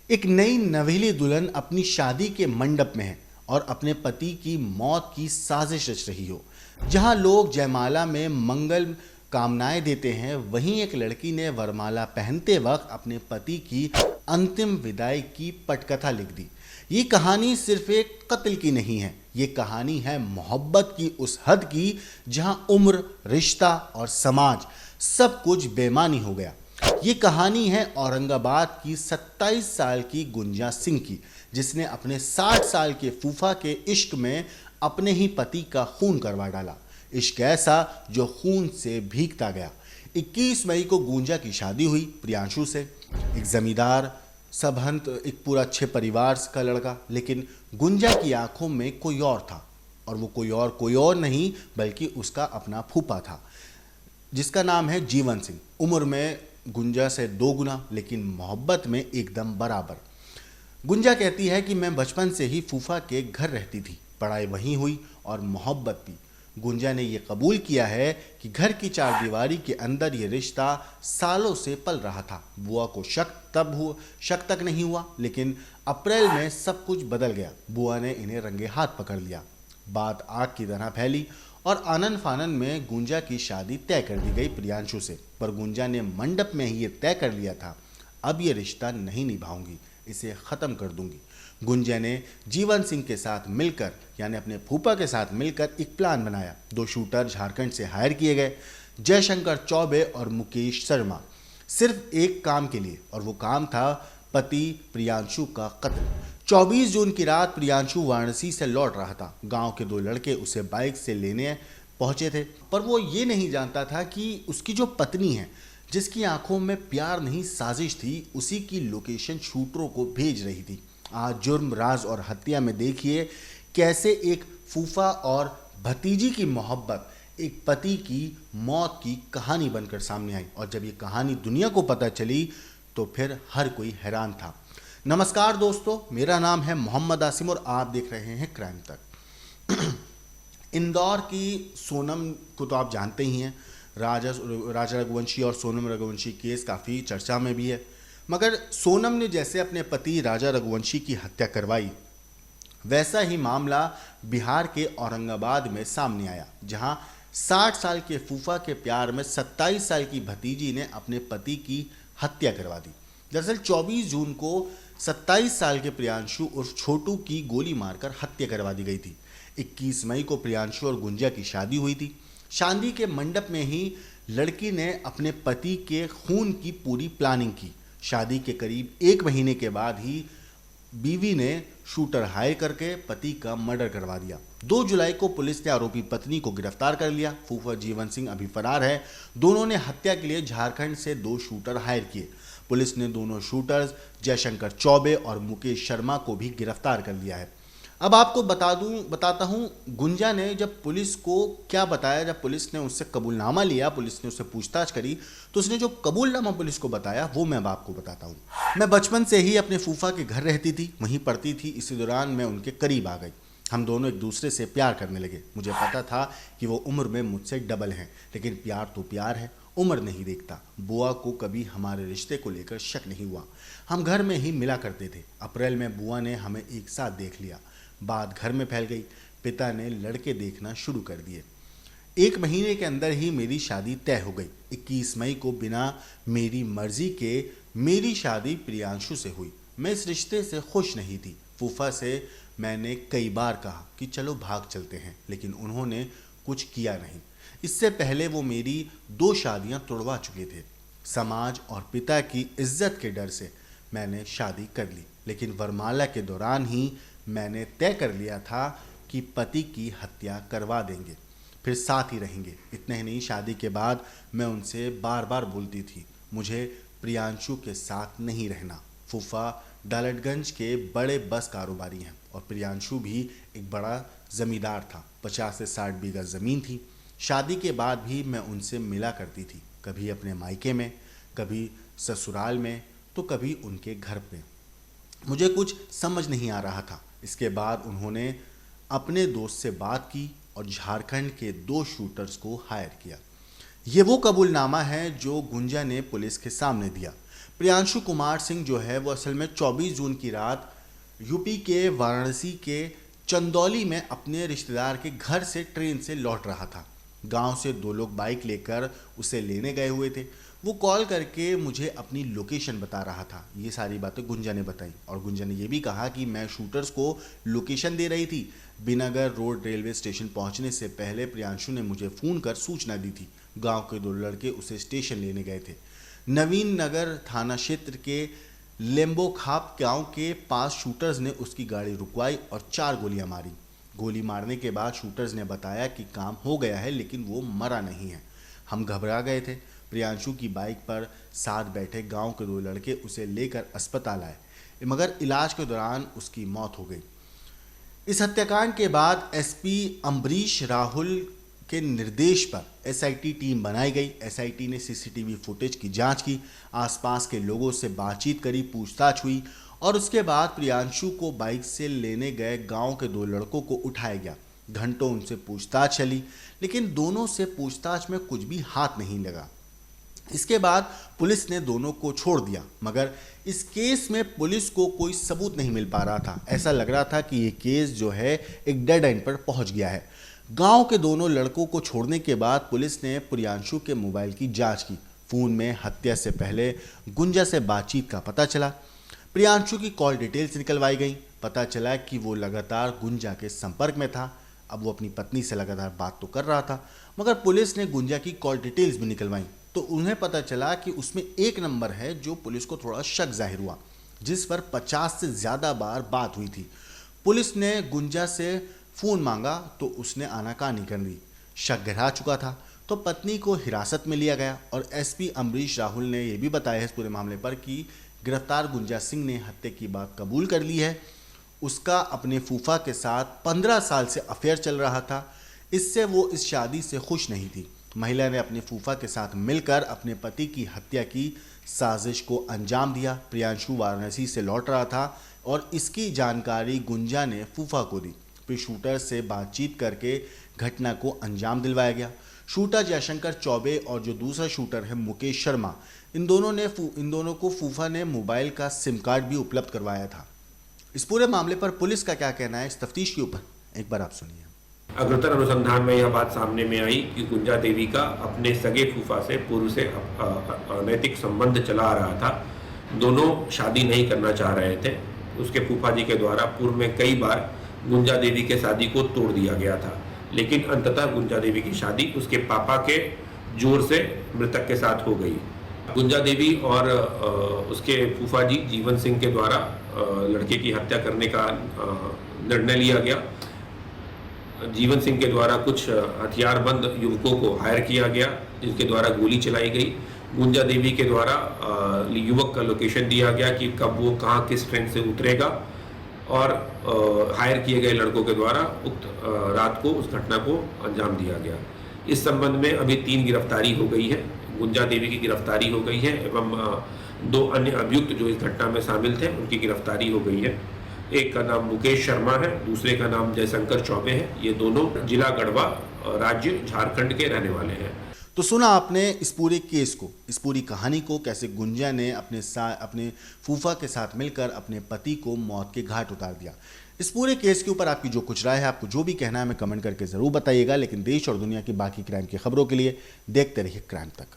एक नई नवेली दुल्हन अपनी शादी के मंडप में है और अपने पति की मौत की साजिश रच रही हो। जहां लोग जयमाला में मंगल कामनाएं देते हैं, वहीं एक लड़की ने वरमाला पहनते वक्त अपने पति की अंतिम विदाई की पटकथा लिख दी। ये कहानी सिर्फ एक कत्ल की नहीं है, ये कहानी है मोहब्बत की उस हद की जहां उम्र, रिश्ता और समाज सब कुछ बेमानी हो गया। ये कहानी है औरंगाबाद की 27 साल की गुंजा सिंह की, जिसने अपने 60 साल के फूफा के इश्क में अपने ही पति का खून करवा डाला। इश्क ऐसा जो खून से भीगता गया। 21 मई को गुंजा की शादी हुई प्रियांशु से, एक जमींदार सबहंत, एक पूरा अच्छे परिवार का लड़का। लेकिन गुंजा की आंखों में कोई और था, और वो कोई और नहीं बल्कि उसका अपना फूफा था, जिसका नाम है जीवन सिंह। उम्र में गुंजा से 2 गुना, लेकिन मोहब्बत में एकदम बराबर। गुंजा कहती है कि मैं बचपन से ही फूफा के घर रहती थी, पढ़ाई वहीं हुई और मोहब्बत भी। गुंजा ने यह कबूल किया है कि घर की चारदीवारी के अंदर ये रिश्ता सालों से पल रहा था। बुआ को शक तक नहीं हुआ, लेकिन अप्रैल में सब कुछ बदल गया। बुआ ने इन्हें रंगे हाथ पकड़ लिया। बात आग की तरह फैली और आनन फानन में गुंजा की शादी तय कर दी गई प्रियांशु से। पर गुंजा ने मंडप में ही ये तय कर लिया था, अब ये रिश्ता नहीं निभाऊंगी, इसे ख़त्म कर दूंगी। गुंजा ने जीवन सिंह के साथ मिलकर, यानी अपने फूफा के साथ मिलकर एक प्लान बनाया। 2 शूटर झारखंड से हायर किए गए, जयशंकर चौबे और मुकेश शर्मा, सिर्फ एक काम के लिए, और वो काम था पति प्रियांशु का कत्ल। 24 जून की रात प्रियांशु वाराणसी से लौट रहा था। गांव के 2 लड़के उसे बाइक से लेने पहुंचे थे, पर वो ये नहीं जानता था कि उसकी जो पत्नी है, जिसकी आंखों में प्यार नहीं साजिश थी, उसी की लोकेशन शूटरों को भेज रही थी। आज जुर्म, राज और हत्या में देखिए कैसे एक फूफा और भतीजी की मोहब्बत एक पति की मौत की कहानी बनकर सामने आई। और जब ये कहानी दुनिया को पता चली तो फिर हर कोई हैरान था। नमस्कार दोस्तों, मेरा नाम है मोहम्मद आसिम और आप देख रहे हैं क्राइम तक। इंदौर की सोनम को तो आप जानते ही हैं। राजा रघुवंशी और सोनम रघुवंशी केस काफ़ी चर्चा में भी है। मगर सोनम ने जैसे अपने पति राजा रघुवंशी की हत्या करवाई, वैसा ही मामला बिहार के औरंगाबाद में सामने आया, जहां 60 साल के फूफा के प्यार में 27 साल की भतीजी ने अपने पति की हत्या करवा दी। दरअसल 24 जून को 27 साल के प्रियांशु उर्फ छोटू की गोली मारकर हत्या करवा दी गई थी। 21 मई को प्रियांशु और गुंजा की शादी हुई थी। शादी के मंडप में ही लड़की ने अपने पति के खून की पूरी प्लानिंग की। शादी के करीब 1 महीने के बाद ही बीवी ने शूटर हायर करके पति का मर्डर करवा दिया। 2 जुलाई को पुलिस ने आरोपी पत्नी को गिरफ्तार कर लिया। फूफा जीवन सिंह अभी फरार है। दोनों ने हत्या के लिए झारखंड से 2 शूटर हायर किए। पुलिस ने दोनों शूटर्स जयशंकर चौबे और मुकेश शर्मा को भी गिरफ्तार कर लिया है। अब आपको बताता हूँ गुंजा ने जब पुलिस को क्या बताया। जब पुलिस ने उससे कबूलनामा लिया, पुलिस ने उससे पूछताछ करी, तो उसने जो कबूलनामा पुलिस को बताया वो मैं अब आपको बताता हूँ। मैं बचपन से ही अपने फूफा के घर रहती थी, वहीं पढ़ती थी। इसी दौरान मैं उनके करीब आ गई। हम दोनों एक दूसरे से प्यार करने लगे। मुझे पता था कि वो उम्र में मुझसे डबल हैं, लेकिन प्यार तो प्यार है, उम्र नहीं देखता। बुआ को कभी हमारे रिश्ते को लेकर शक नहीं हुआ। हम घर में ही मिला करते थे। अप्रैल में बुआ ने हमें एक साथ देख लिया। बात घर में फैल गई। पिता ने लड़के देखना शुरू कर दिए। 1 महीने के अंदर ही मेरी शादी तय हो गई। 21 मई को बिना मेरी मर्जी के मेरी शादी प्रियांशु से हुई। मैं इस रिश्ते से खुश नहीं थी। फूफा से मैंने कई बार कहा कि चलो भाग चलते हैं, लेकिन उन्होंने कुछ किया नहीं। इससे पहले वो मेरी 2 शादियां तोड़वा चुके थे। समाज और पिता की इज्जत के डर से मैंने शादी कर ली, लेकिन वरमाला के दौरान ही मैंने तय कर लिया था कि पति की हत्या करवा देंगे, फिर साथ ही रहेंगे। इतना ही नहीं, शादी के बाद मैं उनसे बार बार बोलती थी मुझे प्रियांशु के साथ नहीं रहना। फूफा डालटगंज के बड़े बस कारोबारी हैं और प्रियांशु भी एक बड़ा ज़मींदार था। 50 से 60 बीघा ज़मीन थी। शादी के बाद भी मैं उनसे मिला करती थी, कभी अपने मायके में, कभी ससुराल में, तो कभी उनके घर पे। मुझे कुछ समझ नहीं आ रहा था। इसके बाद उन्होंने अपने दोस्त से बात की और झारखंड के 2 शूटर्स को हायर किया। ये वो कबूलनामा है जो गुंजा ने पुलिस के सामने दिया। प्रियांशु कुमार सिंह जो है वो असल में 24 जून की रात यूपी के वाराणसी के चंदौली में अपने रिश्तेदार के घर से ट्रेन से लौट रहा था। गांव से दो लोग बाइक लेकर उसे लेने गए हुए थे। वो कॉल करके मुझे अपनी लोकेशन बता रहा था। ये सारी बातें गुंजा ने बताई और गुंजा ने ये भी कहा कि मैं शूटर्स को लोकेशन दे रही थी। बिनागर रोड रेलवे स्टेशन पहुंचने से पहले प्रियांशु ने मुझे फ़ोन कर सूचना दी थी। गांव के दो लड़के उसे स्टेशन लेने गए थे। नवीन नगर थाना क्षेत्र के लेम्बो खाप गांव के पास शूटर्स ने उसकी गाड़ी रुकवाई और 4 गोलियां मारी। गोली मारने के बाद शूटर्स ने बताया कि काम हो गया है, लेकिन वो मरा नहीं है। हम घबरा गए थे। प्रियांशु की बाइक पर साथ बैठे गांव के 2 लड़के उसे लेकर अस्पताल आए, मगर इलाज के दौरान उसकी मौत हो गई। इस हत्याकांड के बाद एसपी अम्बरीश राहुल के निर्देश पर एसआईटी टीम बनाई गई। एसआईटी ने सीसीटीवी फुटेज की जांच की, आसपास के लोगों से बातचीत करी, पूछताछ हुई और उसके बाद प्रियांशु को बाइक से लेने गए गांव के 2 लड़कों को उठाया गया। घंटों उनसे पूछताछ चली, लेकिन दोनों से पूछताछ में कुछ भी हाथ नहीं लगा। इसके बाद पुलिस ने दोनों को छोड़ दिया, मगर इस केस में पुलिस को कोई सबूत नहीं मिल पा रहा था। ऐसा लग रहा था कि ये केस जो है एक डेड एंड पर पहुंच गया है। गांव के दोनों लड़कों को छोड़ने के बाद पुलिस ने प्रियांशु के मोबाइल की जांच की। फोन में हत्या से पहले गुंजा से बातचीत का पता चला। प्रियांशु की कॉल डिटेल्स निकलवाई गई। पता चला कि वो लगातार गुंजा के संपर्क में था। अब वो अपनी पत्नी से लगातार बात तो कर रहा था, मगर पुलिस ने गुंजा की कॉल डिटेल्स भी निकलवाई तो उन्हें पता चला कि उसमें एक नंबर है जो पुलिस को थोड़ा शक जाहिर हुआ, जिस पर 50 से ज़्यादा बार बात हुई थी। पुलिस ने गुंजा से फ़ोन मांगा तो उसने आनाकानी कर दी। शक गहरा चुका था तो पत्नी को हिरासत में लिया गया और एसपी अम्बरीश राहुल ने यह भी बताया इस पूरे मामले पर कि गिरफ्तार गुंजा सिंह ने हत्या की बात कबूल कर ली है। उसका अपने फूफा के साथ 15 साल से अफेयर चल रहा था। इससे वो इस शादी से खुश नहीं थी। महिला ने अपने फूफा के साथ मिलकर अपने पति की हत्या की साजिश को अंजाम दिया। प्रियांशु वाराणसी से लौट रहा था और इसकी जानकारी गुंजा ने फूफा को दी। फिर शूटर से बातचीत करके घटना को अंजाम दिलवाया गया। शूटर जयशंकर चौबे और जो दूसरा शूटर है मुकेश शर्मा, इन दोनों को फूफा ने मोबाइल का सिम कार्ड भी उपलब्ध करवाया था। इस पूरे मामले पर पुलिस का क्या कहना है, इस तफ्तीश के ऊपर एक बार आप सुनिए। अग्रतर अनुसंधान में यह बात सामने में आई कि गुंजा देवी का अपने सगे फूफा से पूर्व से अनैतिक संबंध चला आ रहा था। दोनों शादी नहीं करना चाह रहे थे। उसके फूफा जी के द्वारा पूर्व में कई बार गुंजा देवी के शादी को तोड़ दिया गया था, लेकिन अंततः गुंजा देवी की शादी उसके पापा के जोर से मृतक के साथ हो गई। गुंजा देवी और उसके फूफा जी जीवन सिंह के द्वारा लड़के की हत्या करने का निर्णय लिया गया। जीवन सिंह के द्वारा कुछ हथियारबंद युवकों को हायर किया गया, जिनके द्वारा गोली चलाई गई। गुंजा देवी के द्वारा युवक का लोकेशन दिया गया कि कब वो कहाँ किस ट्रेन से उतरेगा और हायर किए गए लड़कों के द्वारा उक्त रात को उस घटना को अंजाम दिया गया। इस संबंध में अभी 3 गिरफ्तारी हो गई है। गुंजा देवी की गिरफ्तारी हो गई है एवं 2 अन्य अभियुक्त जो इस घटना में शामिल थे उनकी गिरफ्तारी हो गई है। एक का नाम मुकेश शर्मा है, दूसरे का नाम जयशंकर चौबे है। ये दोनों जिला गढ़वा राज्य झारखंड के रहने वाले हैं। तो सुना आपने इस पूरे केस को, इस पूरी कहानी को, कैसे गुंजा ने अपने फूफा के साथ मिलकर अपने पति को मौत के घाट उतार दिया। इस पूरे केस के ऊपर आपकी जो कुछ राय है, आपको जो भी कहना है, हमें कमेंट करके ज़रूर बताइएगा। लेकिन देश और दुनिया की बाकी क्राइम की खबरों के लिए देखते रहिए क्राइम तक।